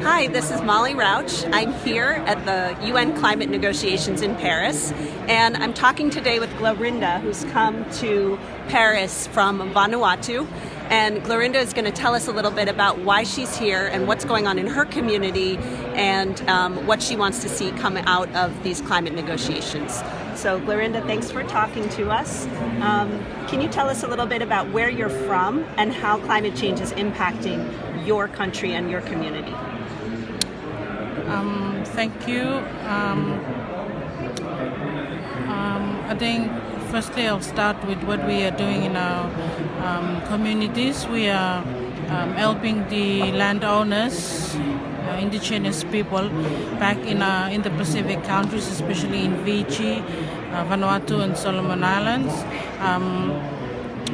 Hi, this is Molly Rauch. I'm here at the UN climate negotiations in Paris, and I'm talking today with Glarinda, who's come to Paris from Vanuatu. And Glarinda is going to tell us a little bit about why she's here and what's going on in her community and what she wants to see come out of these climate negotiations. So Glarinda, thanks for talking to us. Can you tell us a little bit about where you're from and how climate change is impacting your country and your community? Thank you. I think firstly I'll start with what we are doing in our communities. We are helping the landowners, indigenous people back in the Pacific countries, especially in Fiji, Vanuatu and Solomon Islands.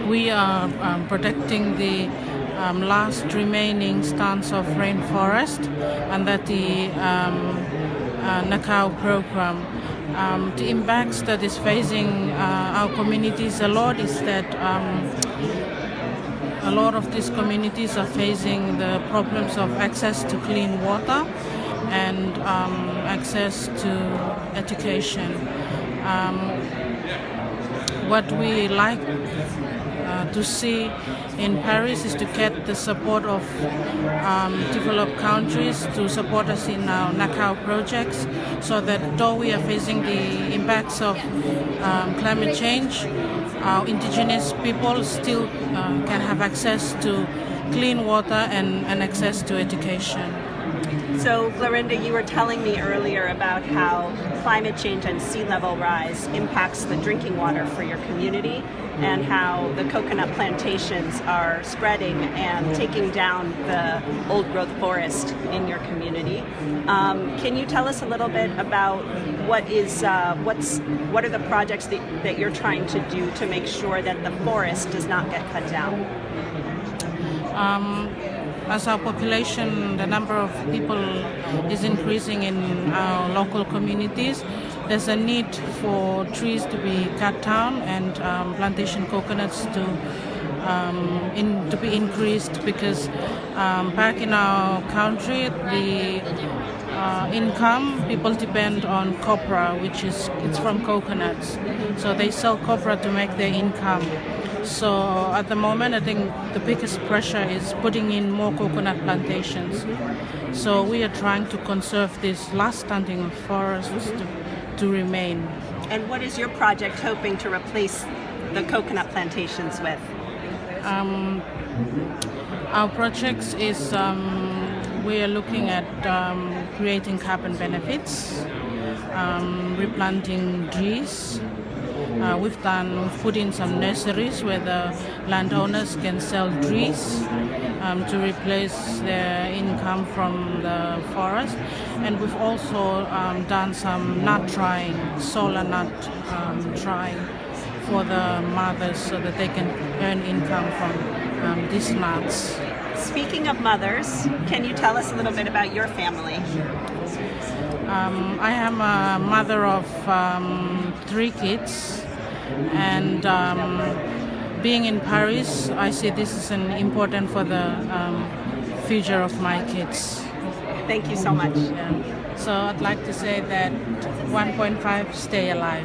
We are protecting the last remaining stands of rainforest under the Nakau program. The impacts that is facing our communities a lot is that a lot of these communities are facing the problems of access to clean water and access to education. What we like to see in Paris is to get the support of developed countries to support us in our Nakau projects, so that though we are facing the impacts of climate change, our indigenous people still can have access to clean water and access to education. So, Glarinda, you were telling me earlier about how climate change and sea level rise impacts the drinking water for your community and how the coconut plantations are spreading and taking down the old-growth forest in your community. Can you tell us a little bit about what are the projects that you're trying to do to make sure that the forest does not get cut down? As our population, the number of people is increasing in our local communities, there's a need for trees to be cut down and plantation coconuts to be increased, because back in our country, the income, people depend on copra, it's from coconuts. So they sell copra to make their income. So at the moment, I think the biggest pressure is putting in more coconut plantations. So we are trying to conserve this last standing of forests to remain. And what is your project hoping to replace the coconut plantations with? Our projects is we are looking at creating carbon benefits, replanting trees. We've put in some nurseries where the landowners can sell trees to replace their income from the forest. And we've also done some nut drying, solar nut drying for the mothers, so that they can earn income from these nuts. Speaking of mothers, can you tell us a little bit about your family? I am a mother of 3 kids, and being in Paris, I see this is important for the future of my kids. Thank you so much. Yeah. So I'd like to say that 1.5, stay alive.